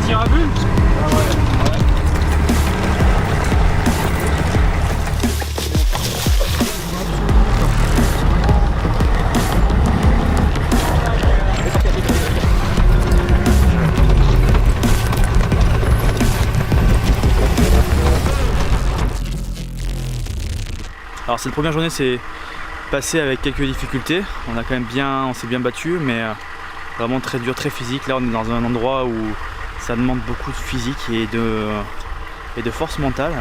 tir à vue. Alors cette première journée s'est passée avec quelques difficultés. On s'est bien battu, mais vraiment très dur, très physique. Là on est dans un endroit où ça demande beaucoup de physique et de force mentale.